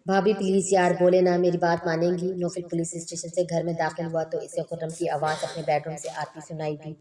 भाभी प्लीज यार बोले ना, मेरी बात मानेंगी। नौफिल पुलिस स्टेशन से घर में दाखिल हुआ तो इसे खुर्रम की आवाज़ अपने बेडरूम से आती सुनाई दी।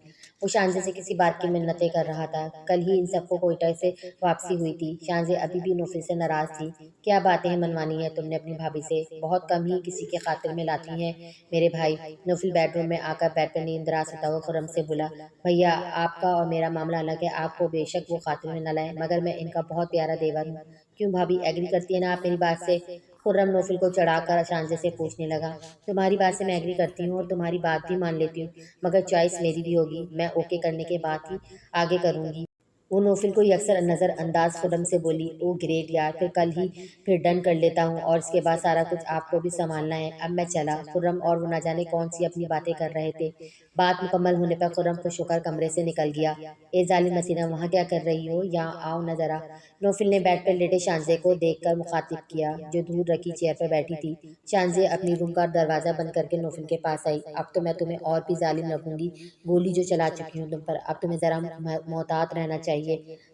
वो शांजे से किसी बात की मिन्नतें कर रहा था। कल ही इन सबको कोयटा से वापसी हुई थी। शांजे अभी भी नौफिल से नाराज थी। क्या बातें हैं मनवानी है तुमने अपनी भाभी से, बहुत कम ही किसी के खातिर में लाती हैं मेरे भाई। नौफिल बेडरूम में आकर बेड पर नींदराज होता हुआ खुर्रम से बोला, भैया आपका और मेरा मामला अलग है। आपको बेशक वो खातिर में न लाए, मगर मैं इनका बहुत प्यारा देवर हूँ। क्यों भाभी, एग्री करती है ना आप मेरी बात से? खुर्रम नौफिल को चढ़ाकर शांजे से पूछने लगा। तुम्हारी बात से मैं एग्री करती हूँ और तुम्हारी बात भी मान लेती हूँ, मगर चॉइस मेरी भी होगी। मैं ओके करने के बाद ही आगे करूँगी। वो नौफिल को अक्सर नज़रअंदाज खुर्रम से बोली, ओ ग्रेट यार, फिर डन कर लेता हूँ और इसके बाद सारा कुछ आपको भी संभालना है। अब मैं चला। खुर्रम और वो न जाने कौन सी अपनी बातें कर रहे थे। बात मुकम्मल होने पर खुर्रम खुश होकर कमरे से निकल गया। ए जालिम हसीना, वहाँ क्या कर रही हो? यहाँ आओ न जरा। नौफिल ने बेड पर लेटे शांजे को देखकर मुखातिब किया, जो दूर रखी चेयर पर बैठी थी। शांजे अपनी रूम का दरवाजा बंद करके नौफिल के पास आई। अब तो मैं तुम्हें और भी जालिम लगूंगी। गोली जो चला चुकी हूँ तुम पर, अब तुम्हें जरा मोहतात रहना चाहिए।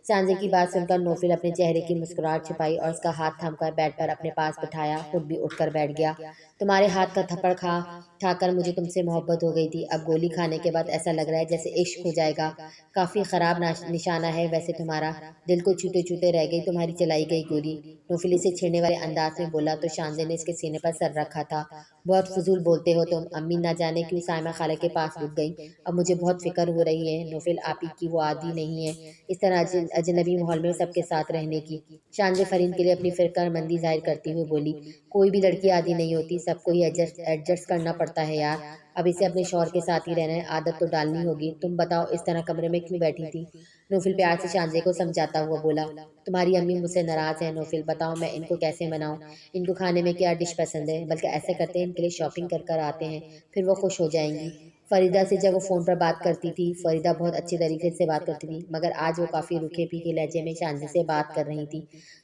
शांजे की बात सुनकर नौफिल अपने चेहरे की मुस्कुराहट छिपाई और उसका हाथ थामकर बेड पर अपने पास बिठाया। खुद भी उठकर बैठ गया। तुम्हारे हाथ का थप्पड़ खाकर मुझे तुमसे मोहब्बत हो गई थी। अब गोली खाने के बाद ऐसा लग रहा है जैसे इश्क हो जाएगा। काफी खराब निशाना है वैसे तुम्हारा। दिल को छूते छूते रह गई तुम्हारी चलाई गई गोली। नौफिली से छेड़ने वाले अंदाज में बोला तो शांजे ने इसके सीने पर सर रखा था। बहुत फजूल बोलते हो तुम। अम्मी ना जाने क्यों साइमा खाला के पास रुक गई। अब मुझे बहुत फिक्र हो रही है। नौफिल आप ही की वो आदि नहीं है इस तरह अजनबी माहौल में सबके साथ रहने की। शांजे फरीन के लिए अपनी फिक्रमंदी जाहिर करती हुई बोली, कोई भी लड़की आदि नहीं होती, सबको ही एडजस्ट करना पड़ता है यार। अब इसे अपने शौहर के साथ ही रहना है, आदत तो डालनी होगी। तुम बताओ इस तरह कमरे में क्यों बैठी थी? नौफिल प्यार से शांजे को समझाता हुआ बोला, तुम्हारी अम्मी मुझसे नाराज है नौफिल, बताओ मैं इनको कैसे मनाऊं? इनको खाने में क्या डिश पसंद है? बल्कि ऐसे करते हैं इनके लिए शॉपिंग कर कर आते हैं, फिर वो खुश हो जाएंगी। फरीदा से जब वो फ़ोन पर बात करती थी, फरीदा बहुत अच्छे तरीके से बात करती थी, मगर आज वो काफ़ी रूखे फीके लहजे में शांजे से बात कर रही थी,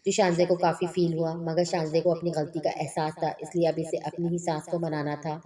जो शांजे को काफ़ी फील हुआ। मगर शांजे को अपनी गलती का एहसास था, इसलिए अब इसे अपनी ही सांस को मनाना था।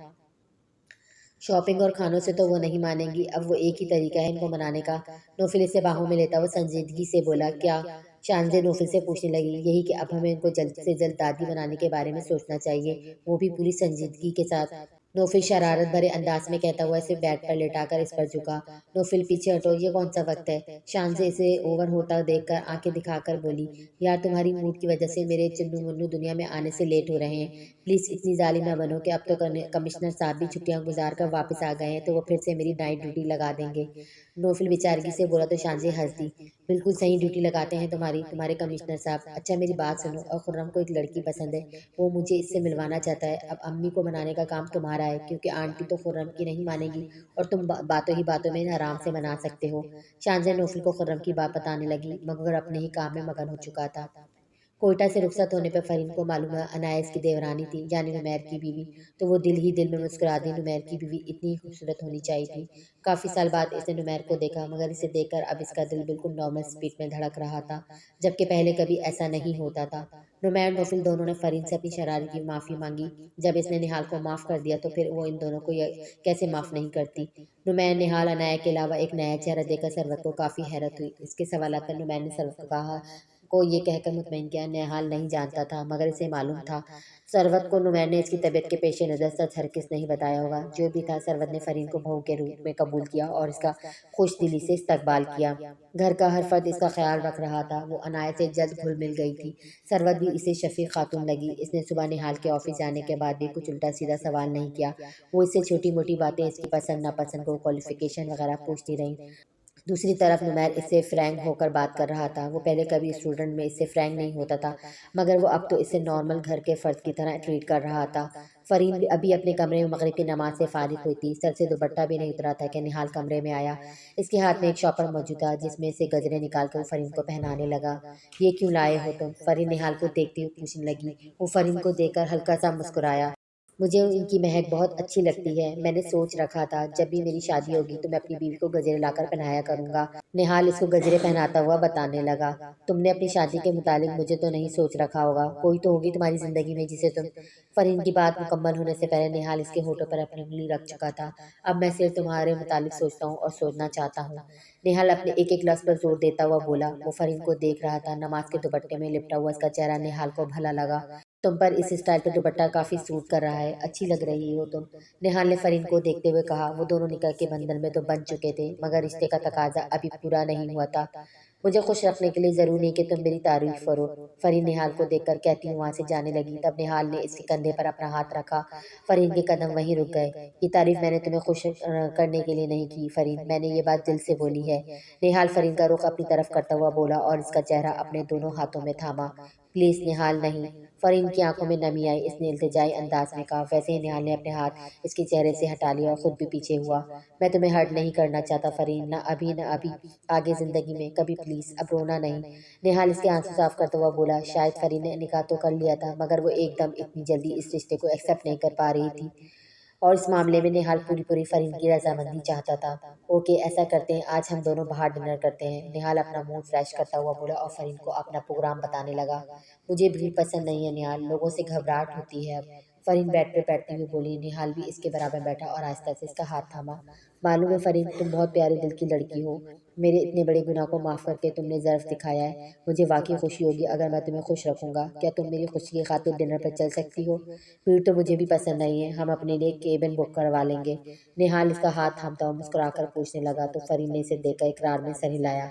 शॉपिंग और खानों से तो वो नहीं मानेंगी, अब वो एक ही तरीका है इनको मनाने का। नौफिल इसे बाहों में लेता वो संजीदगी से बोला, क्या? शांजे नौफिल से पूछने लगी, यही कि अब हमें इनको जल्द से जल्द दादी बनाने के बारे में सोचना चाहिए, वो भी पूरी संजीदगी के साथ। नौफिल शरारत भरे अंदाज में कहता हुआ इसे बेड पर लेटाकर इस पर झुका। नौफिल पीछे हटो, ये कौन सा वक्त है? शांजे इसे ओवर होता देखकर आंखें दिखाकर बोली, यार तुम्हारी मूड की वजह से मेरे चिन्नू मुन्नू दुनिया में आने से लेट हो रहे हैं। प्लीज़ इतनी जालिम ना बनो कि अब तो कमिश्नर साहब भी छुट्टियां गुजार कर वापस आ गए हैं तो वो फिर से मेरी नाइट ड्यूटी लगा देंगे। नौफिल बेचारगी से बोला तो शांजे हंस दी। बिल्कुल सही ड्यूटी लगाते हैं तुम्हारे कमिश्नर साहब। अच्छा मेरी बात सुनो, और खुर्रम को एक लड़की पसंद है, वो मुझे इससे मिलवाना चाहता है। अब अम्मी को मनाने का काम तुम्हारा है, क्योंकि आंटी तो खुर्रम की नहीं मानेगी और तुम बातों ही बातों में आराम से मना सकते हो। शांजे नौफिल को खुर्रम की बात बताने लगी, मगर अपने ही काम में मगन हो चुका था। कोयटा से रुखसत होने पर फरीन को मालूम है अनाया इसकी देवरानी थी, यानी नुमैर की बीवी। तो वो दिल ही दिल में मुस्कुरा दी, नुमैर की बीवी इतनी ही खूबसूरत होनी चाहिए थी। काफ़ी साल बाद इसने नुमैर को देखा, मगर इसे देखकर अब इसका दिल बिल्कुल नॉर्मल स्पीड में धड़क रहा था, जबकि पहले कभी ऐसा नहीं होता था। नुमैर नौफिल दोनों ने फरीन से अपनी शरारत की माफ़ी मांगी। जब इसने निहाल को माफ़ कर दिया तो फिर वो इन दोनों को कैसे माफ़ नहीं करती। नुमैर निहाल अनाया के अलावा एक नया चेहरा देखकर सरवत को काफ़ी हैरत हुई। इसके सवाल पर नुमैर ने सरवत को कहा, को ये कहकर मुतमईन किया, नेहाल नहीं जानता था, मगर इसे मालूम था। सरवत को नुमैर ने इसकी तबीयत के पेश नज़र सच हरगिज़ नहीं बताया होगा। जो भी था, सरवत ने फरीन को बहू के रूप में कबूल किया और इसका खुश दिली से इस्तकबाल किया। घर का हर फर्द इसका ख्याल रख रहा था। वो अनाया से जल्द घुल मिल गई थी। सरवत भी इसे शफीक खातून लगी। इसने सुबह निहाल के ऑफिस जाने के बाद भी कुछ उल्टा सीधा सवाल नहीं किया। वो इससे छोटी मोटी बातें, इसकी पसंद नापसंद को, क्वालिफिकेशन वगैरह पूछती रही। दूसरी तरफ नुमैर इससे फ्रैंक होकर बात कर रहा था। वो पहले कभी स्टूडेंट में इससे फ्रैंक नहीं होता था, मगर वो अब तो इसे नॉर्मल घर के फ़र्द की तरह ट्रीट कर रहा था। फरीन भी अभी अपने कमरे में मगरिब की नमाज से फारिग हुई थी। सर से दुपट्टा भी नहीं उतरा था कि निहाल कमरे में आया। इसके हाथ में एक शॉपर मौजूद था, जिसमें से गजरे निकाल कर वो फरीन को पहनाने लगा। ये क्यों लाए हो तुम? फरीन निहाल को देखती हुई पूछने लगी। वो फरीन को देखकर हल्का सा मुस्कुराया। मुझे इनकी महक बहुत अच्छी लगती है। मैंने सोच रखा था जब भी मेरी शादी होगी तो मैं अपनी बीवी को गजरे लाकर पहनाया करूंगा। निहाल इसको गजरे पहनाता हुआ बताने लगा। तुमने अपनी शादी के मुतालिक मुझे तो नहीं सोच रखा होगा, कोई तो होगी तुम्हारी जिंदगी में जिसे तुम। फरीन की बात मुकम्मल होने से पहले निहाल इसके होठों पर अपनी उंगली रख चुका था। अब मैं सिर्फ तुम्हारे मुतालिक सोचता हूँ और सोचना चाहता हूँ। निहाल अपने एक एक लफ्ज पर जोर देता हुआ बोला। वो फरीन को देख रहा था। नमाज के दुपट्टे में लिपटा हुआ इसका चेहरा निहाल को भला लगा। तुम पर इस स्टाइल पे दुपट्टा काफ़ी सूट कर रहा है, अच्छी लग रही हो तुम। निहाल ने फरीन को देखते हुए कहा। वो दोनों निकाह के बंधन में तो बंध चुके थे, मगर रिश्ते का तकाजा अभी पूरा नहीं हुआ था। मुझे खुश रखने के लिए ज़रूरी नहीं कि तुम मेरी तारीफ करो। फरीन निहाल को देखकर कहती हुई वहाँ से जाने लगी। तब निहाल ने इसके कंधे पर अपना हाथ रखा। फरीन के कदम वहीं रुक गए। ये तारीफ मैंने तुम्हें खुश करने के लिए नहीं की फरीन, मैंने ये बात दिल से बोली है। निहाल फरीन का रुख अपनी तरफ करता हुआ बोला और इसका चेहरा अपने दोनों हाथों में थामा। प्लीज निहाल नहीं। फरीन की आंखों में नमी आई। इसने इल्तिजाई अंदाज में कहा। वैसे ही निहाल ने अपने हाथ इसके चेहरे से हटा लिया और खुद भी पीछे हुआ। मैं तुम्हें हर्ट नहीं करना चाहता फरीन, न अभी, आगे जिंदगी में कभी, प्लीज अब रोना नहीं। निहाल इसके आंसू साफ करता हुआ बोला। शायद फरीन ने निकाह तो कर लिया था, मगर वो एकदम इतनी जल्दी इस रिश्ते को एक्सेप्ट नहीं कर पा रही थी, और इस मामले में निहाल पूरी पूरी फरीन की रजामंदी चाहता था। ओके, ऐसा करते हैं, आज हम दोनों बाहर डिनर करते हैं। निहाल अपना मूड फ्रेश करता हुआ बोला और फरीन को अपना प्रोग्राम बताने लगा। मुझे भीड़ पसंद नहीं है निहाल, लोगों से घबराहट होती है अब। फरीन बेड पे बैठती हुई बोली। निहाल भी इसके बराबर बैठा और आहिस्ता से इसका हाथ थामा। मालूम है फरीन, तुम बहुत प्यारे दिल की लड़की हो। मेरे इतने बड़े गुनाह को माफ़ करके तुमने ज़र्फ दिखाया है। मुझे वाकई खुशी होगी अगर मैं तुम्हें खुश रखूंगा। क्या तुम मेरी खुशी की खातिर डिनर पर चल सकती हो? भीड़ तो मुझे भी पसंद नहीं है, हम अपने लिए केबिन बुक करवा लेंगे। निहाल इसका हाथ थामता हुआ मुस्कुराकर पूछने लगा तो फरीन ने इसे देखकर इकरार में सर हिलाया।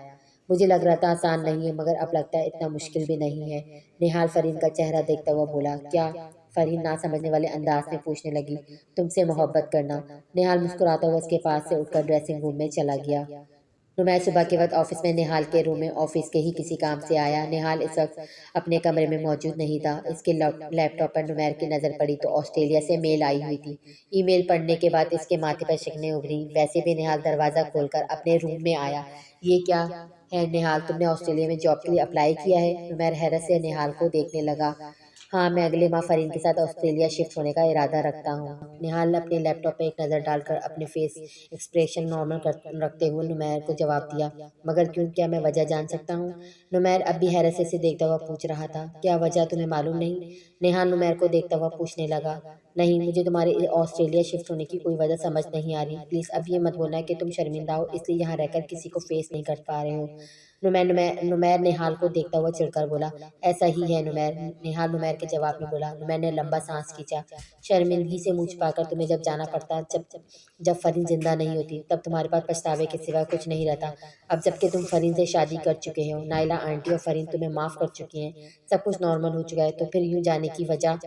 मुझे लग रहा था आसान नहीं है, मगर अब लगता है इतना मुश्किल भी नहीं है। निहाल फरीन का चेहरा देखता हुआ बोला। क्या? फरीन ना समझने वाले अंदाज में पूछने लगी। तुमसे मोहब्बत करना। निहाल मुस्कुराता हुआ उसके पास से उठकर ड्रेसिंग रूम में चला गया। नुमैर सुबह के वक्त ऑफिस में निहाल के रूम में ऑफिस के ही किसी काम से आया। निहाल इस वक्त अपने कमरे में मौजूद नहीं था। इसके लैपटॉप पर नुमैर की नज़र पड़ी तो ऑस्ट्रेलिया से मेल आई हुई थी। ईमेल पढ़ने के बाद इसके माथे पर शिकने उभरी। वैसे भी निहाल दरवाज़ा खोलकर अपने रूम में आया। ये क्या है निहाल, तुमने ऑस्ट्रेलिया में जॉब के लिए अप्लाई किया है? नुमैर हैरत से निहाल को देखने लगा। हाँ, मैं अगले माह फरीन के साथ ऑस्ट्रेलिया शिफ्ट होने का इरादा रखता हूँ। निहाल ने अपने लैपटॉप पर एक नज़र डालकर अपने फेस एक्सप्रेशन नॉर्मल रखते हुए नुमैर को जवाब दिया। मगर क्यों, क्या मैं वजह जान सकता हूँ? नुमैर अब भी हैरत से इसे देखता हुआ पूछ रहा था। क्या वजह तुम्हें मालूम नहीं? निहाल नुमैर को देखता हुआ पूछने लगा। नहीं, मुझे तुम्हारे ऑस्ट्रेलिया शिफ्ट होने की कोई वजह समझ नहीं आ रही। प्लीज़ अब ये मत बोलना कि तुम शर्मिंदा हो इसलिए यहाँ रहकर किसी को फेस नहीं कर पा रहे हो। नुमैर निहाल को देखता हुआ चिढ़कर बोला। ऐसा ही है नुमैर, निहाल नुमैर के जवाब में बोला। नुमैर ने लंबा सांस खींचा। शर्मिंदगी से मुँह छुपाकर तुम्हें जब जाना पड़ता, जब जब फरीन जिंदा नहीं होती, तब तुम्हारे पास पछतावे के सिवा कुछ नहीं रहता। अब जबकि तुम फरीन से शादी कर चुके हो, नाइला आंटी और फरीन तुम्हें माफ़ कर चुकी हैं, सब कुछ नॉर्मल हो चुका है, तो फिर यूं जाने की वजह?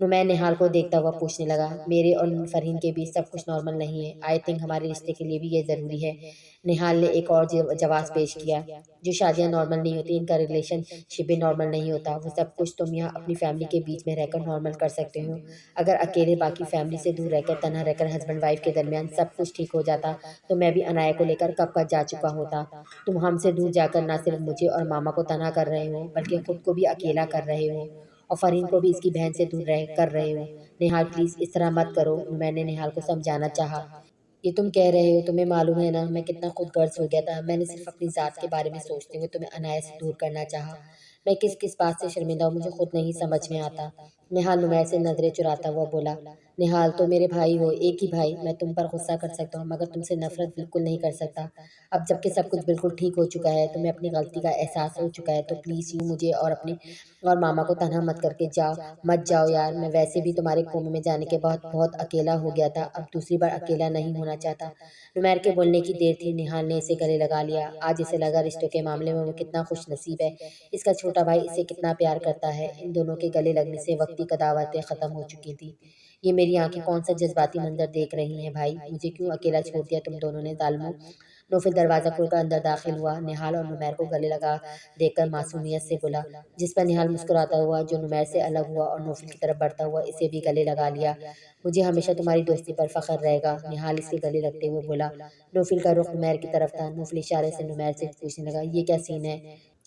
नुमैर निहाल को देखता हुआ पूछने लगा। मेरे और फरहीन के बीच सब कुछ नॉर्मल नहीं है। आई थिंक हमारे रिश्ते के लिए भी ये ज़रूरी है। निहाल ने एक और जवाब पेश किया। जो शादियाँ नॉर्मल नहीं होती, इनका रिलेशनशिप भी नॉर्मल नहीं होता। वो सब कुछ तुम यहाँ अपनी फैमिली के बीच में रहकर नॉर्मल कर सकते हो। अगर अकेले बाकी फैमिली से दूर रहकर, तनहा रहकर हस्बैंड वाइफ के दरमियान सब कुछ ठीक हो जाता, तो मैं भी अनाया को लेकर कब का जा चुका होता। तुम हमसे दूर जाकर ना सिर्फ मुझे और मामा को तनहा कर रहे हो, बल्कि खुद को भी अकेला कर रहे हो, और फरीन को भी इसकी बहन से दूर रह कर रहे हो। निहाल प्लीज़ इस तरह मत करो, मैंने निहाल को समझाना चाहा। ये तुम कह रहे हो, तुम्हें मालूम है ना मैं कितना खुद गर्ज हो गया था। मैंने सिर्फ अपनी ज़ात के बारे में सोचते हुए तुम्हें अनाया से दूर करना चाहा। मैं किस किस बात से शर्मिंदा हूँ मुझे खुद नहीं समझ में आता। निहाल नुमैर से नजरें चुराता हुआ बोला। निहाल, तो मेरे भाई हो, एक ही भाई। मैं तुम पर गुस्सा कर सकता हूँ, मगर तुमसे नफरत बिल्कुल नहीं कर सकता। अब जबकि सब कुछ बिल्कुल ठीक हो चुका है, तुम्हें अपनी गलती का एहसास हो चुका है, तो प्लीज़ यूँ मुझे और अपने और मामा को तनहा मत करके मत जाओ यार। मैं वैसे भी तुम्हारे कोमे में जाने के बाद बहुत अकेला हो गया था, अब दूसरी बार अकेला नहीं होना चाहता। नुमैर के बोलने की देर थी, निहाल ने इसे गले लगा लिया। आज इसे लगा रिश्तों के मामले में वो कितना खुश नसीब है। इसका छोटा भाई इसे कितना प्यार करता है। इन दोनों के गले लगने से वक्त की कदावतें ख़त्म हो चुकी थी। ये मेरी आंखें कौन सा जज्बाती मंजर देख रही हैं भाई? मुझे क्यों अकेला छोड़ दिया तुम दोनों ने ज़ालिमों? नौफिल दरवाज़ा खोलकर अंदर दाखिल हुआ। निहाल और नुमैर को गले लगा देखकर मासूमियत से बोला, जिस पर निहाल मुस्कुराता हुआ जो नुमैर से अलग हुआ और नौफिल की तरफ बढ़ता हुआ इसे भी गले लगा लिया। मुझे हमेशा तुम्हारी दोस्ती पर फ़ख्र रहेगा, निहाल इसके गले लगते हुए बोला। नौफिल का रुख नुमैर की तरफ था। नौफिल इशारे से नुमैर से पूछने लगा, ये क्या सीन है?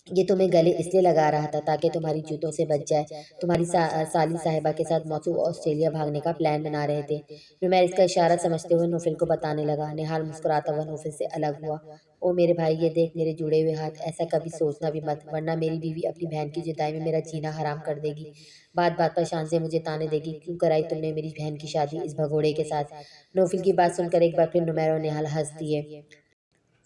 ये तुम्हें गले इसलिए लगा रहा था ताकि तुम्हारी जूतों से बच जाए। तुम्हारी साली साहिबा के साथ मौसू ऑस्ट्रेलिया भागने का प्लान बना रहे थे। नुमैर इसका इशारा समझते हुए नौफिल को बताने लगा। निहाल मुस्कुराता हुआ नौफिल से अलग हुआ। ओ मेरे भाई, ये देख मेरे जुड़े हुए हाथ, ऐसा कभी सोचना भी मत, वरना मेरी बीवी अपनी बहन की जुदाई में मेरा जीना हराम कर देगी। बात बात पर शान से मुझे ताने देगी, क्यों कराई तुमने मेरी बहन की शादी इस भगोड़े के साथ? नौफिल की बात सुनकर एक बार फिर नुमैर और निहाल हंस दिए।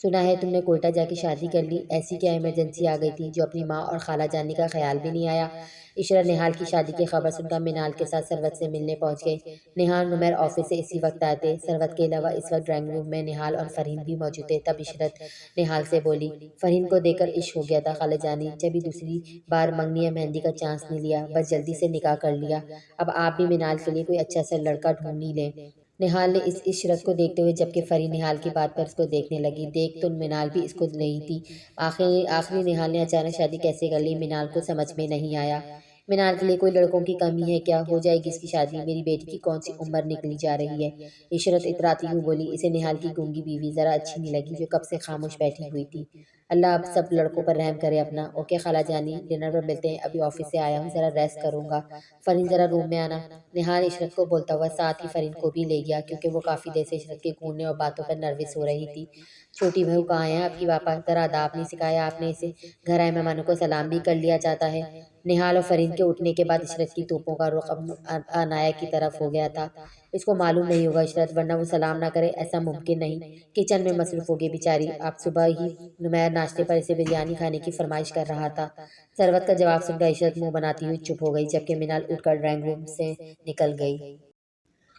सुना है तुमने कोयटा जाके शादी कर ली, ऐसी क्या इमरजेंसी आ गई थी जो अपनी माँ और खाला जानने का ख्याल भी नहीं आया। इशरत निहाल की शादी की खबर सुनकर मिनाल के साथ सरवत से मिलने पहुंच गई। निहाल नुमैर ऑफिस से इसी वक्त आए थे। सरवत के अलावा इस वक्त ड्राइंग रूम में निहाल और फरहीन भी मौजूद थे। तब इशरत निहाल से बोली, फरहीन को देखकर इश्क हो गया था खाला जानी, जब भी दूसरी बार मंगनी या मेहंदी का चांस नहीं लिया, बस जल्दी से निकाह कर लिया। अब आप भी मिनाल के लिए कोई अच्छा सा लड़का ढूंढ ही लें। निहाल ने इस इशरत को देखते हुए, जबकि फरी निहाल की बात पर इसको देखने लगी। देख तो मिनाल भी इसको नहीं थी। आखिर आखिरी निहाल ने अचानक शादी कैसे कर ली, मिनाल को समझ में नहीं आया। मिनाल के लिए कोई लड़कों की कमी है क्या? हो जाएगी इसकी शादी। मेरी बेटी की कौन सी उम्र निकली जा रही है? इशरत इतराती हुई बोली। इसे निहाल की गूंगी बीवी जरा अच्छी नहीं लगी, जो कब से खामोश बैठी हुई थी। अल्लाह अब सब लड़कों पर रहम करे अपना। ओके खाला जानी, डिनर पर मिलते हैं, अभी ऑफिस से आया हूँ, जरा रेस्ट करूंगा। फरीन जरा रूम में आना। निहाल इशरत को बोलता हुआ साथ ही फरीन को भी ले गया, क्योंकि वो काफ़ी देर से इशरत के घूरने और बातों पर नर्वस हो रही थी। छोटी बहू कहाँ है आपकी? पापा जरा अदाब नहीं सिखाया आपने इसे? घर आए मेहमानों को सलाम भी कर लिया जाता है। निहाल और फरीन के उठने के बाद इशरत की तोपों का रुख अब अनाया की तरफ हो गया था। इसको मालूम नहीं होगा इशरत, वरना वो सलाम ना करे ऐसा मुमकिन नहीं। किचन में मसरूफ होगी बेचारी। आप सुबह ही नुमैर नाश्ते पर इसे बिरयानी खाने की फरमाइश कर रहा था। सरवत का जवाब सुनकर इशरत मुंह बनाती हुई चुप हो गई, जबकि मिनाल उठकर ड्राइंग रूम से निकल गई।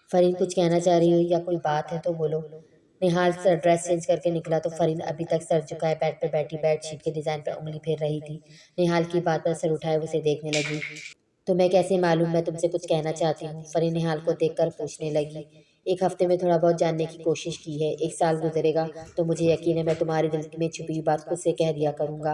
फरीन कुछ कहना चाह रही हो या कोई बात है तो बोलो। निहाल सर ड्रेस चेंज करके निकला तो फरीन अभी तक सर झुकाए बेड पर बैठी बेडशीट के डिजाइन पर उंगली फेर रही थी। निहाल की बात पर सर उठाए उसे देखने लगी। तुम्हें कैसे मालूम मैं तुमसे कुछ कहना चाहती हूँ? फरी निहाल को देखकर पूछने लगी। एक हफ्ते में थोड़ा बहुत जानने की कोशिश की है, एक साल गुजरेगा तो मुझे यकीन है मैं तुम्हारे दिल में छुपी हुई बात खुद से कह दिया करूंगा।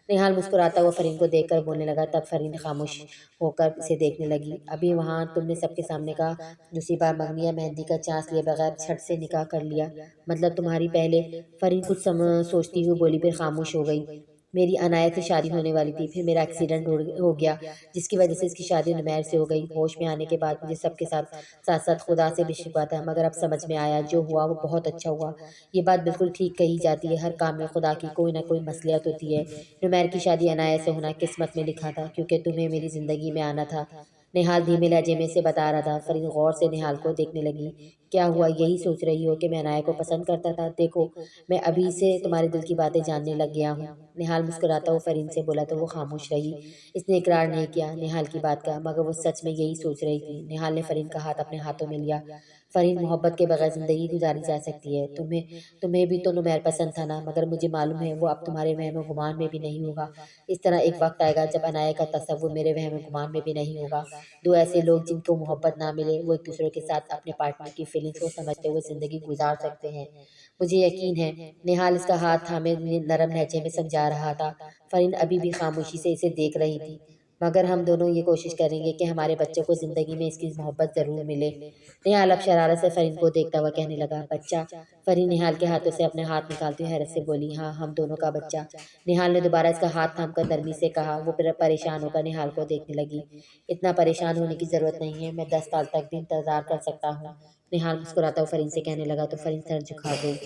निहाल मुस्कुराता हुआ फरीन को देखकर बोलने लगा। तब फरीन खामोश होकर इसे देखने लगी। अभी वहाँ तुमने सबके सामने कहा दूसरी बार मंगनी या मेहंदी का चांस लिए बगैर छठ से निकाह कर लिया, मतलब तुम्हारी पहले। फरीन कुछ सोचती हुई बोली, फिर खामोश हो गई। मेरी अनायत से शादी होने वाली थी, फिर मेरा एक्सीडेंट हो गया, जिसकी वजह से इसकी शादी नुमैर से हो गई। होश में आने के बाद मुझे सबके साथ साथ साथ खुदा से भी शिकवा था, मगर अब समझ में आया जो हुआ वो बहुत अच्छा हुआ। ये बात बिल्कुल ठीक कही जाती है, हर काम में खुदा की कोई ना कोई मसलियत होती है। नुमैर की शादी अनायत से होना किस्मत में लिखा था, क्योंकि तुम्हें मेरी जिंदगी में आना था। निहाल धीमे लहजे में से बता रहा था। फरीन गौर से निहाल को देखने लगी। क्या हुआ, यही सोच रही हो कि मैं अनाया को पसंद करता था? देखो मैं अभी से तुम्हारे दिल की बातें जानने लग गया हूँ। निहाल मुस्कुराता हुआ फरीन से बोला तो वो खामोश रही। इसने इकरार नहीं किया निहाल की बात का, मगर वो सच में यही सोच रही थी। निहाल ने फरीन का हाथ अपने हाथों में लिया। फरीन, मोहब्बत के बगैर जिंदगी गुजारी जा सकती है। तुम्हें तुम्हें भी तो नुमैर पसंद था ना, मगर मुझे मालूम है वो अब तुम्हारे वहम गुमान में भी नहीं होगा। इस तरह एक वक्त आएगा जब अनाया का तसव्वुर मेरे वहम गुमान में भी नहीं होगा। दो ऐसे लोग जिनको मोहब्बत ना मिले, वो एक दूसरे के साथ अपने पार्टनर की फीलिंग्स को समझते हुए जिंदगी गुजार सकते हैं। मुझे यकीन है। निहाल इसका हाथ थामे नरम लहजे में समझा रहा था। फरीन अभी भी खामोशी से इसे देख रही थी। मगर हम दोनों ये कोशिश करेंगे कि हमारे बच्चों को जिंदगी में इसकी मोहब्बत जरूर मिले। निहाल अब शरारत से फरीन को देखता हुआ कहने लगा, बच्चा? फरीन निहाल के हाथों से अपने हाथ निकालती हुई हैरत से बोली, हाँ हम दोनों का बच्चा। निहाल ने दोबारा इसका हाथ थामकर नरमी से कहा। वो फिर परेशान होकर निहाल को देखने लगी। इतना परेशान होने की जरूरत नहीं है, मैं 10 साल तक भी इंतजार कर सकता हूँ। निहाल मुस्कुराता हुआ फरीन से कहने लगा तो फरीन सर झुका गई।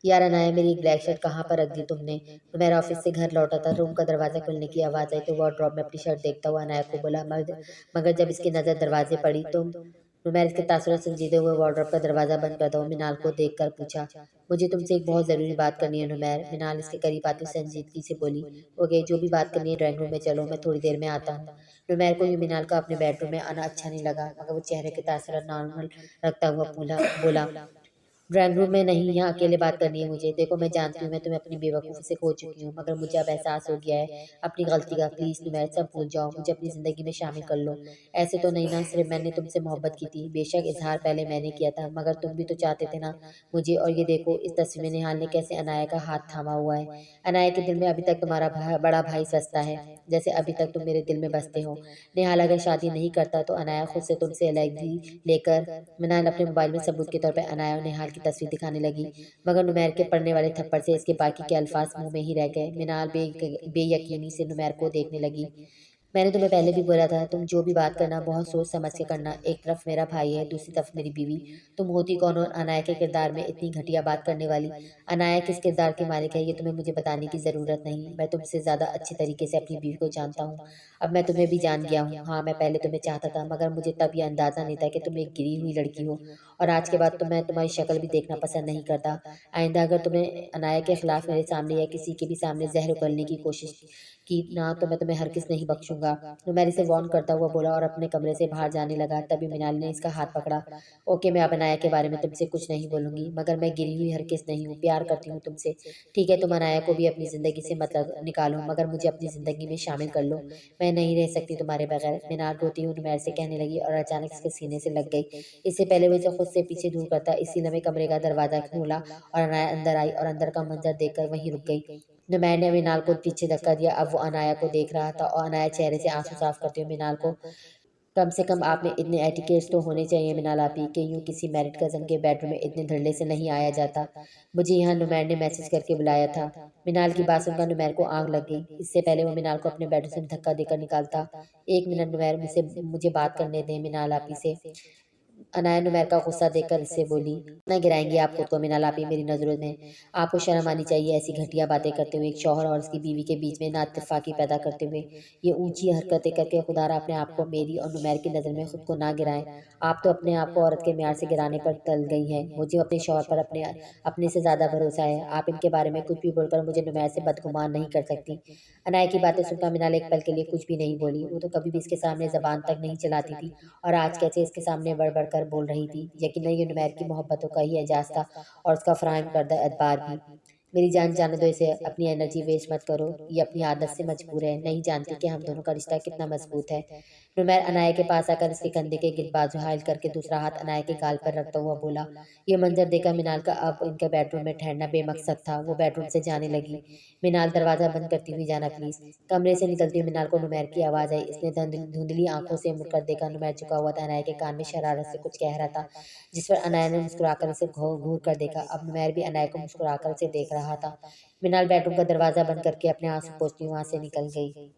यार अनाया, मेरी ब्लैक शर्ट कहाँ पर रख दी तुमने? तो मेरा ऑफिस से घर लौटा था, रूम का दरवाजा खुलने की आवाज़ आई तो वार्डरोब में अपनी शर्ट देखता हुआ अनाया को बोला। मगर जब इसकी नज़र दरवाजे पड़ी तो नुमैर इसके तासुरात संजीदे हुए वार्डरोब का दरवाजा बंद करता हुआ मिनाल को देख कर पूछा, मुझे तुमसे एक बहुत ज़रूरी बात करनी है नुमैर। मिनाल इसके करीब आती संजीदगी से बोली, ओके जो भी बात करनी है ड्राइंग रूम में चलो, मैं थोड़ी देर में आता हूँ। नुमैर को भी मिनाल का अपने बेडरूम में आना अच्छा नहीं लगा, मगर वो चेहरे के तासुरात नॉर्मल रखता हुआ बोला, ड्राइंग रूम में नहीं, यहाँ अकेले बात करनी है मुझे। देखो मैं जानती हूँ मैं तुम्हें अपनी बेवकूफ़ी से खो चुकी हूँ, मगर मुझे अब एहसास हो गया है अपनी गलती का। प्लीज़ तुम्हें सब भूल जाओ, मुझे अपनी ज़िंदगी में शामिल कर लो। ऐसे तो नहीं ना, सिर्फ मैंने तुमसे मोहब्बत की थी, बेशक इजहार पहले मैंने किया था, मगर तुम भी तो चाहते थे ना मुझे। और ये देखो इस तस्वीर में निहाल ने कैसे अनाया का हाथ थामा हुआ है। अनाया के दिल में अभी तक तुम्हारा बड़ा भाई बसता है, जैसे अभी तक तुम मेरे दिल में बसते हो। निहाल अगर शादी नहीं करता तो अनाया खुद से तुमसे अलग लेकर। मिनाल अपने मोबाइल में सबूत के तौर पर अनाया और निहाल की तस्वीर दिखाने लगी, मगर नुमैर के पड़ने वाले थप्पड़ से इसके बाकी के अल्फाज मुंह में ही रह गए। मिनाल बेयकीनी से नुमैर को देखने लगी। मैंने तुम्हें पहले भी बोला था, तुम जो भी बात करना बहुत सोच समझ के करना। एक तरफ मेरा भाई है, दूसरी तरफ मेरी बीवी। तुम होती कौन और अनाया के किरदार में इतनी घटिया बात करने वाली? अनाया किस किरदार के मालिक है ये तुम्हें मुझे बताने की ज़रूरत नहीं। मैं तुमसे ज़्यादा अच्छी तरीके से अपनी बीवी को जानता हूँ। अब मैं तुम्हें भी जान गया हूँ। हाँ, मैं पहले तुम्हें चाहता था, मगर मुझे तब यह अंदाज़ा नहीं था कि तुम एक गिरी हुई लड़की हो। और आज के बाद तो मैं तुम्हारी शक्ल भी देखना पसंद नहीं करता। आइंदा अगर तुम्हें अनाया के खिलाफ मेरे सामने या किसी के भी सामने जहर उगलने की कोशिश की ना, तो मैं तुम्हें हरगिज़ नहीं बख्शूंगा। नुमैर इसे वार्न करता हुआ बोला और अपने कमरे से बाहर जाने लगा। तभी मिनाल ने इसका हाथ पकड़ा। ओके, मैं अब अनाया के बारे में तुमसे कुछ नहीं बोलूंगी, मगर मैं गिरी हुई हरगिज़ नहीं हूँ। प्यार करती हूँ तुमसे। ठीक है, तुम अनाया को भी अपनी ज़िंदगी से मत निकालो, मगर मुझे अपनी ज़िंदगी में शामिल कर लो। मैं नहीं रह सकती तुम्हारे बगैर। मिनाल रोती हुई नुमैर से कहने लगी और अचानक इसके सीने से लग गई। इससे पहले वो इसे खुद से पीछे दूर करता, इसी लम्हे कमरे का दरवाजा खोला और अनाया अंदर आई और अंदर का मंजर देखकर वहीं रुक गई। नुमैर ने मिनाल को पीछे धक्का दिया। अब वो अनाया को देख रहा था और अनाया चेहरे से आंसू साफ करते हुए मिनाल को, कम से कम आप में इतने एटिकेट्स तो होने चाहिए मिनाल आपी, कि यूं किसी मैरिड कजन के बेडरूम में इतने धड़ल्ले से नहीं आया जाता। मुझे यहाँ नुमैर ने मैसेज करके बुलाया था। मिनाल की बात सुनकर नुमैर को आग लग गई। इससे पहले वो मिनाल को अपने बेडरूम से धक्का देकर निकालता। एक मिनट नुमैर, मुझे मुझे बात करने दें मिनाल आपी से। अनाया नुमैर का गुस्सा देखकर इससे बोली, ना गिराएंगी आप खुद को मिनाल आपी मेरी नजरों में? आपको शर्म आनी चाहिए ऐसी घटिया बातें करते हुए, एक शौहर और उसकी बीवी के बीच में ना इत्तेफाकी पैदा करते हुए। ये ऊंची हरकतें करके खुदारा अपने आप को मेरी और नुमैर की नज़र में खुद को ना गिराएं। आप तो अपने आप को औरत के म्यार से गिराने पर टल गई हैं। मुझे अपने शौहर पर अपने अपने से ज़्यादा भरोसा है। आप इनके बारे में कुछ भी बोलकर मुझे नुमैर से बदगुमान नहीं कर सकती। अनाया की बातें सुनकर मिनाल एक पल के लिए कुछ भी नहीं बोली। वो तो कभी भी इसके सामने जबान तक नहीं चलाती थी, और आज कैसे इसके सामने बढ़-बढ़ कर बोल रही थी। यकीनन ये नुमैर की मोहब्बतों का ही एजाज़ था, और उसका फ़राहम करदा एतबार भी। मेरी जान जाने दो इसे, अपनी एनर्जी वेस्ट मत करो। ये अपनी आदत से मजबूर है, नहीं जानती कि हम दोनों का रिश्ता कितना मजबूत है। नुमैर अनाया के पास आकर इसके कंधे के गिर्द बाजू हाइल करके दूसरा हाथ अनाया के गाल पर रखता हुआ बोला। ये मंजर देखकर मिनाल का अब इनके बेडरूम में ठहरना बेमकसद था। वो बेडरूम से जाने लगी। मिनाल, दरवाज़ा बंद करती हुई जाना प्लीज़। कमरे से निकलती हुई मिनाल को नुमैर की आवाज़ आई। इसने धुंधली आंखों से मुड़कर देखा। नुमैर झुका हुआ था, अनाया के कान में शरारत से कुछ कह रहा था, जिस पर अनाया ने मुस्कुराकर उसे घूर कर देखा। अब नुमैर भी अनाया को मुस्कुराकर उसे देख रहा था। मिनाल बेडरूम का दरवाज़ा बंद करके अपने आंसू पोंछती वहाँ से निकल गई।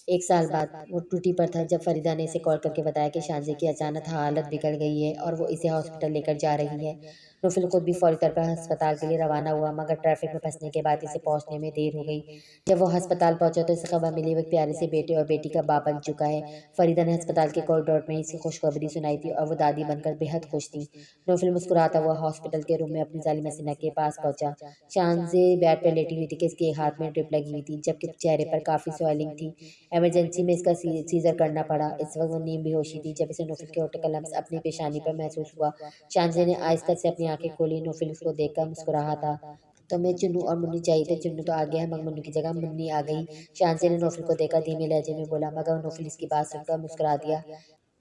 एक साल बाद वो टूटी पर था जब फरीदा ने इसे कॉल करके बताया कि शांजी की अचानक हालत बिगड़ गई है और वो इसे हॉस्पिटल लेकर जा रही है। नौफिल खुद भी फौरी तौर पर अस्पताल के लिए रवाना हुआ, मगर ट्रैफिक में फंसने के बाद इसे पहुंचने में देर हो गई। जब वो अस्पताल पहुंचा तो इसे खबर मिली वो एक प्यारे से बेटे और बेटी का बाप बन चुका है। फरीदा ने अस्पताल के कॉरिडोर में इसे खुशखबरी सुनाई थी और वो दादी बनकर बेहद खुश थी। नौफिल मुस्कुराता हुआ हॉस्पिटल के रूम में अपनी जालिम हसीना के पास पहुंचा। शांजी बेड पर लेटी हुई थी कि इसके हाथ में ड्रिप लगी हुई थी, जबकि चेहरे पर काफ़ी स्वेलिंग थी। इमरजेंसी में इसका सीजर करना पड़ा। इस वक्त वो नींद बेहोशी थी जब इसे नौफिल के होठों का लम्स अपनी पेशानी पर महसूस हुआ। शांजी ने आहिस्ता से अपनी आंखें खोली। नौफिल उसको देखकर मुस्कुराहा था। तुम्हें चुन्नू और मुन्नी चाहिए थे, चुन्नू तो आ गया है, मगर मुन्नी की जगह मुन्नी आ गई। शांजी ने नौफिल को देखकर धीमे लहजे में बोला, मगर नौफिल इसकी बात सुनकर मुस्कुरा दिया।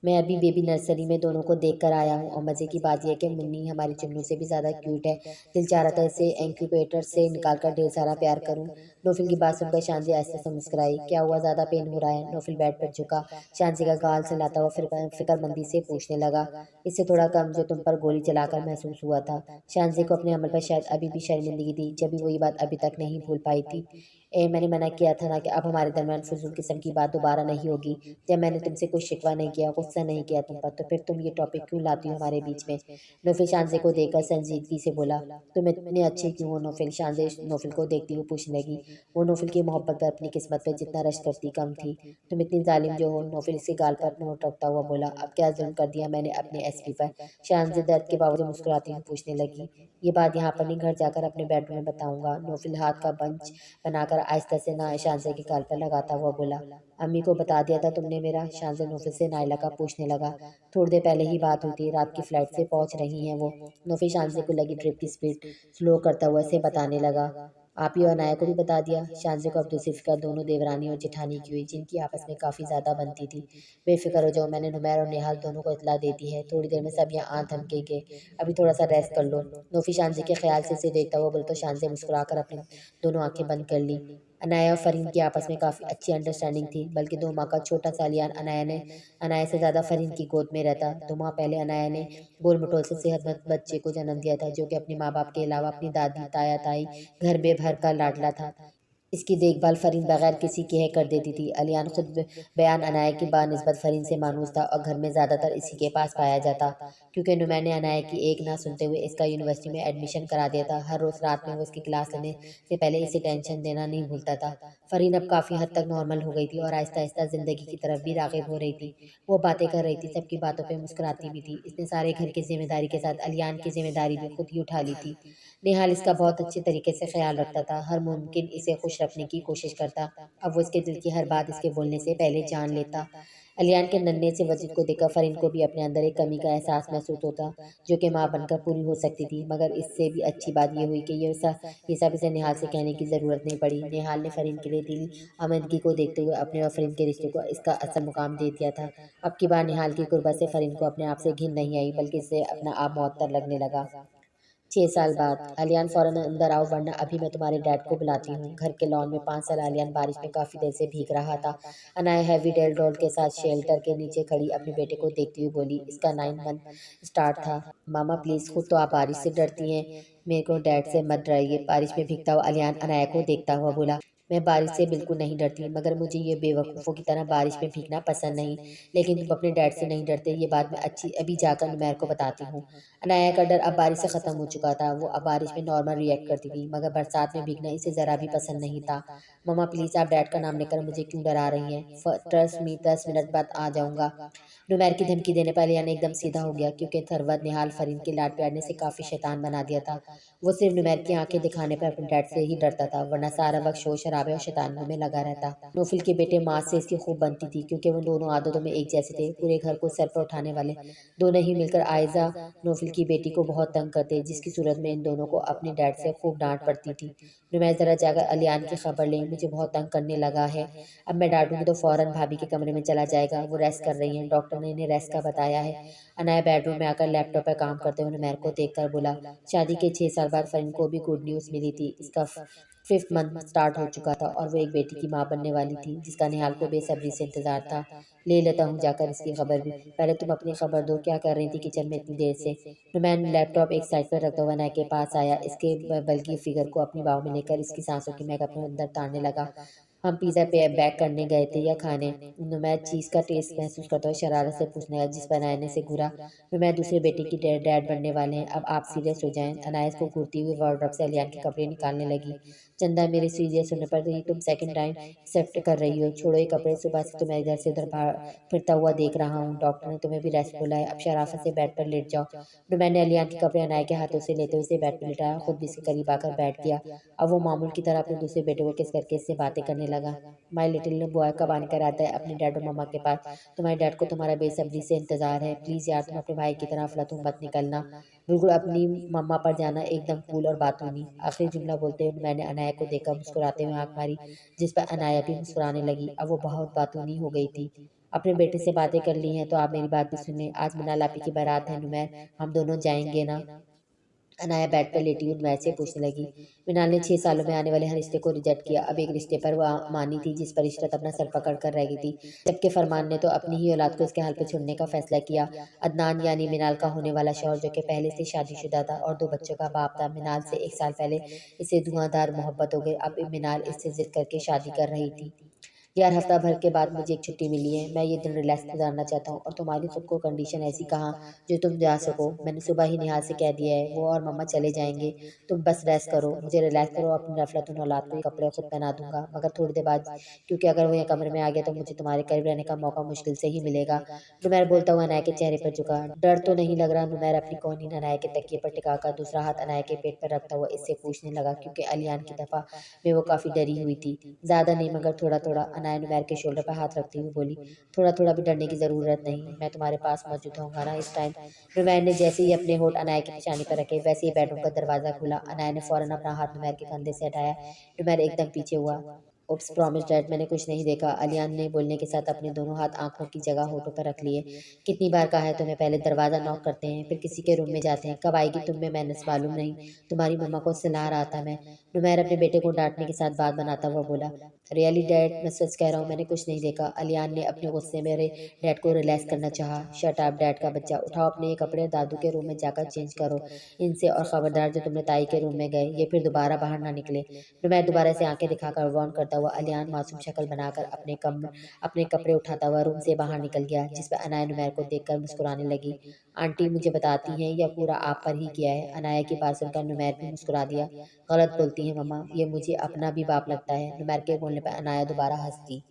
मैं अभी बेबी नर्सरी में दोनों को देख कर आया हूँ, और मज़े की बात यह है कि मुन्नी हमारी चुन्नू से भी ज़्यादा क्यूट है। दिल चाह रहा था इसे इंक्यूबेटर से निकाल कर ढेर सारा प्यार करूँ। नौफिल की बात सुनकर शांजी ऐसे से मुस्कुराई। क्या हुआ, ज़्यादा पेन हो रहा है? नौफिल बेड पर झुका, शांजी का गाल सहलाता हुआ फिक्रमंदी से पूछने लगा। इससे थोड़ा कम जो तुम पर गोली चलाकर महसूस हुआ था। शांजी को अपने अमल पर शायद अभी भी शर्मिंदगी थी, जब भी वो ये बात अभी तक नहीं भूल पाई थी। मैंने मना किया था ना कि अब हमारे दरमियान फजूल किस्म की बात दोबारा नहीं होगी। जब मैंने तुमसे कोई शिकवा नहीं किया, गुस्सा नहीं किया तुम पर, तो फिर तुम ये टॉपिक क्यों लाती हो हमारे बीच में? नौफिल शांजे को देखकर संजीदगी से बोला। तुम इतने अच्छे क्यों हो नौफिल? शांजे नौफिल को देखती हुई पूछने लगी। वो नौफिल की मोहब्बत पर अपनी किस्मत पर जितना रश करती कम थी। तुम इतनी जालिम जो हो, नौफिल इसके गाल पर नोट रखता हुआ बोला। अब क्या जुल्म कर दिया मैंने अपने एसपी पर? शांजे दर्द के बावजूद मुस्कुराती हुई पूछने लगी। ये बात यहाँ पर नहीं, घर जाकर अपने बेडरूम में बताऊंगा। नौफिल हाथ का बंच बनाकर आहिस्ता से ना शांजे के गाल पर लगाता हुआ बोला। अम्मी को बता दिया था तुमने मेरा? शांजे नौफिल से नाइला का पूछने लगा। थोड़ी देर पहले ही बात हुई थी, रात की फ्लाइट से पहुंच रही हैं वो। नौफिल शांजे को लगी ड्रिप की स्पीड स्लो करता हुआ इसे बताने लगा। आप ही और अनाया को भी बता दिया? शांजे को अब दूसरी फिक्र दोनों देवरानी और जेठानी की हुई, जिनकी आपस में काफ़ी ज़्यादा बनती थी। बेफिक्र हो जाओ, मैंने नुमैर और निहाल दोनों को इतला दे दी है। थोड़ी देर में सब यहाँ आ धमकेंगे, अभी थोड़ा सा रेस्ट कर लो। नौफी शांजे के ख्याल से इसे देखता हुआ बोला तो शांजे मुस्कुराकर अपनी दोनों आंखें बंद कर ली। अनाया और फरीन की आपस में काफ़ी अच्छी अंडरस्टैंडिंग थी, बल्कि 2 माह का छोटा सालियान अनाया से ज़्यादा फरीन की गोद में रहता। 2 माह पहले अनाया ने गोल मटोल से सेहतमंद बच्चे को जन्म दिया था, जो कि अपने माँ बाप के अलावा अपनी दादी ताया ताई घर में भर का लाडला था। इसकी देखभाल फरीन बगैर किसी कहे कर देती थी। अलियान खुद बयान अनाया की बानिस्बत फरीन से मानूस था और घर में ज़्यादातर इसी के पास पाया जाता, क्योंकि नुमैर ने अनाया की एक ना सुनते हुए इसका यूनिवर्सिटी में एडमिशन करा दिया था। हर रोज़ रात में वो इसकी क्लास लेने से पहले इसे टेंशन देना नहीं भूलता था। फरीन अब काफ़ी हद तक नॉर्मल हो गई थी और आहिस्ता आहिस्ता ज़िंदगी की तरफ भी राग़िब हो रही थी। वो बातें कर रही थी, सबकी बातों पर मुस्कुराती भी थी। इसने सारे घर की जिम्मेदारी के साथ अलियान की जिम्मेदारी भी खुद ही उठा ली थी। निहाल इसका बहुत अच्छे तरीके से ख्याल रखता था, हर मुमकिन इसे खुश रखने की कोशिश करता। अब वो इसके दिल की हर बात इसके बोलने से पहले जान लेता। अलियान के नन्हे से वजूद को देखकर फरीन को भी अपने अंदर एक कमी का एहसास महसूस होता, जो कि माँ बनकर पूरी हो सकती थी। मगर इससे भी अच्छी बात ये हुई कि ये सब इसे निहाल से कहने की ज़रूरत नहीं पड़ी। निहाल ने फरीन के लिए दिली आमदगी को देखते हुए अपने और फरीन के रिश्ते को इसका असल मुकाम दे दिया था। अब की बार निहाल की कुर्बत से फरीन को अपने आप से घिन नहीं आई, बल्कि इससे अपना आप मुअत्तर लगने लगा। 6 साल बाद आलियान फौरन अंदर आओ, वरना अभी मैं तुम्हारे डैड को बुलाती हूँ। घर के लॉन में 5 साल आलियान बारिश में काफी देर से भीग रहा था। अनाया हैवी डेल डॉल के साथ शेल्टर के नीचे खड़ी अपने बेटे को देखती हुई बोली, इसका 9 मंथ स्टार्ट था। मामा प्लीज, खुद तो आप बारिश से डरती हैं, मेरे को डैड से मत डराइए। बारिश में भीगता हुआ अलियान अनाया को देखता हुआ बोला, मैं बारिश से बिल्कुल नहीं डरती, मगर मुझे ये बेवकूफ़ों की तरह बारिश में भीगना पसंद नहीं। लेकिन तुम अपने डैड से नहीं डरते, ये बात मैं अभी जाकर नुमैर को बताती हूँ। अनाया का डर अब बारिश से ख़त्म हो चुका था। वो अब बारिश में नॉर्मल रिएक्ट करती थी, मगर बरसात में भीगना इसे ज़रा भी पसंद नहीं था। मम्मा प्लीज़, आप डैड का नाम लेकर मुझे क्यों डरा रही हैं? ट्रस्ट मी, 10 मिनट बाद आ जाऊँगा। नुमैर की धमकी देने पर अलिया ने एकदम सीधा हो गया, क्योंकि थरवत निहाल फरीन के लाड प्यार ने से काफ़ी शैतान बना दिया था। वो सिर्फ नुमैर की आंखें दिखाने पर अपने डैड से ही डरता था, वरना सारा वक्त शोर शराबे और शैतानियों में लगा रहता। नोफिल के बेटे माँ से इसकी खूब बनती थी, क्योंकि वो दोनों आदतों में एक जैसे थे, पूरे घर को सर पर उठाने वाले। दोनों ही मिलकर आयजा नोफिल की बेटी को बहुत तंग करते, जिसकी सूरत में इन दोनों को अपने डैड से खूब डांट पड़ती थी। नुमैर जरा जाकर अलियान की खबर ले, मुझे बहुत तंग करने लगा है। अब मैं डांटूंगी तो फौरन भाभी के कमरे में चला जाएगा, वो रेस्ट कर रही हैं, डॉक्टर ने इन्हें रेस्ट का बताया है। अनाया बेडरूम में आकर लैपटॉप पर काम करते हुए नुमैर को देखकर बोला, शादी के 6 साल बाद फरीन को भी गुड न्यूज़ मिली थी। इसका 5th मंथ स्टार्ट हो चुका था और वो एक बेटी की माँ बनने वाली थी, जिसका निहाल को बेसब्री से इंतजार था। ले लेता हूँ जाकर इसकी खबर भी, पहले तुम अपनी खबर दो, क्या कर रही थी किचन में इतनी देर से? नुमैर लैपटॉप एक साइड पर रखता हुआ अनाया के पास आया, इसके बल्कि फिगर को अपनी बाहों में लेकर इसकी सांसों की महक अपने अंदर ताड़ने लगा। हम पिज़्ज़ा पे बैक करने गए थे या खाने? नुमैर चीज़ का टेस्ट महसूस करता हुआ शरारत से पूछने लगा, जिस पर अनाया ने से घूरा। नुमैर दूसरे बेटे की डैड बनने वाले हैं, अब आप सीरियस हो जाएं। अनाया को घूरती हुई वार्डरोब से अलियान के कपड़े निकालने लगी। चंदा, मेरे सीरियस होने पर ही तुम सेकंड टाइम एक्सेप्ट कर रही हो। छोड़ो ये कपड़े, सुबह से तुम्हें इधर से उधर फिरता हुआ देख रहा हूँ। डॉक्टर ने तुम्हें भी रेस्ट बोला है, अब शराफत से बेड पर लेट जाओ। नुमैर ने अलियान के कपड़े अनाया के हाथों से लेते हुए उसे बेड पर लिटाया, खुद भी इसके करीब आकर बैठ गया। अब वो मामूल की तरह अपने दूसरे बेटे को किस करके इससे बातें करने लगा। माई लिटिल बॉय कब आने कर आता है अपने डैड और मम्मा के पास? तुम्हारे डैड को तुम्हारा बेसब्री से इंतजार है। प्लीज़ यार, तुम अपने भाई की तरह अफलातून मत निकलना। बिल्कुल अपनी मम्मा पर जाना, एकदम कूल और बातूनी। आखिरी जुमला बोलते हुए मैंने अनाया को देखकर मुस्कुराते हुए आंख मारी, जिस पर अनाया भी मुस्कुराने लगी। अब वो बहुत बातूनी हो गई थी। अपने बेटे से बातें कर ली हैं तो आप मेरी बात भी सुन लें। आज मिनाल आपी की बारात है नुमैर, हम दोनों जाएंगे ना? अनाया बेड पर लेटी हुई नुमैर से पूछने लगी। मिनाल ने 6 सालों में आने वाले हर रिश्ते को रिजेक्ट किया। अब एक रिश्ते पर वह मानी थी, जिस पर इशरत अपना सर पकड़ कर रह गई थी, जबकि फरमान ने तो अपनी ही औलाद को इसके हाल पे छोड़ने का फैसला किया। अदनान यानी मिनाल का होने वाला शौहर, जो कि पहले से शादीशुदा था और 2 बच्चों का बाप था, मिनाल से 1 साल पहले इसे धुआंधार मोहब्बत हो गई। अब मिनाल इससे जिद करके शादी कर रही थी। यार, हफ्ता भर के बाद मुझे एक छुट्टी मिली है, मैं ये दिन रिलैक्स गुजारना चाहता हूँ, और तुम्हारी खुद को कंडीशन ऐसी कहाँ जो तुम जा सको? मैंने सुबह ही निहाल से कह दिया है, वो और मम्मा चले जाएंगे, तुम बस रेस्ट करो, मुझे रिलैक्स करो। अपनी नफरत औलाद को ये कपड़े खुद पहना दूंगा, मगर थोड़ी देर बाद, क्योंकि अगर वो यहाँ कमरे में आ गया तो मुझे तुम्हारे करीब रहने का मौका मुश्किल से ही मिलेगा। नुमैर बोलता हुआ अनाया के चेहरे पर झुका। डर तो नहीं लग रहा? नुमैर अपनी कोहनीन अनाया के तकिए पर टिकाकर दूसरा हाथ अनाया के पेट पर रखता हुआ इससे पूछने लगा, क्योंकि अलियान की दफा में वो काफी डरी हुई थी। ज्यादा नहीं, मगर थोड़ा थोड़ा। अनाया नुमैर के शोल्डर पर हाथ रखती हुई बोली, थोड़ा थोड़ा भी डरने की जरूरत नहीं, मैं तुम्हारे पास मौजूद होऊंगा ना इस टाइम? नुमैर ने जैसे ही अपने होठ अनाया की पेशानी पर रखे, वैसे ही बेडरूम का दरवाजा खुला। अनाया ने फौरन अपना हाथ नुमैर के कंधे से हटाया। नुमैर एकदम पीछे हुआ। ओप्स प्रॉमिस डैड, मैंने कुछ नहीं देखा। अलियान ने बोलने के साथ अपने दोनों हाथ आंखों की जगह होठों पर रख लिए। कितनी बार कहा है तुम्हें, पहले दरवाज़ा नॉक करते हैं फिर किसी के रूम में जाते हैं। कब आएगी तुम में मैनर्स मालूम नहीं? तुम्हारी मम्मा को सुला रहा था मैं। नुमैर अपने बेटे को डांटने के साथ बात बनाता हुआ बोला। रियली डैड, मैं सच कह रहा हूँ, मैंने कुछ नहीं देखा। अलियान ने अपने गुस्से मेरे डैड को रिलैक्स करना चाहा। शट अप डैड का बच्चा, उठाओ अपने ये कपड़े, दादू के रूम में जाकर चेंज करो इनसे, और खबरदार जो तुमने ताई के रूम में गए ये फिर दोबारा बाहर ना निकले। नुमैर दोबारा से आंखें दिखाकर वार्न करता हुआ अलियान मासूम शक्ल बनाकर अपने कपड़े उठाता हुआ रूम से बाहर निकल गया, जिस पर अनाया नुमैर को देखकर मुस्कुराने लगी। आंटी मुझे बताती हैं यह पूरा आप पर ही किया है। अनाया की बात सुनकर नुमैर भी मुस्कुरा दिया। गलत बोलती हैं मम्मा, ये मुझे अपना भी बाप लगता है। नुमैर के बोलने पर अनाया दोबारा हंस दी।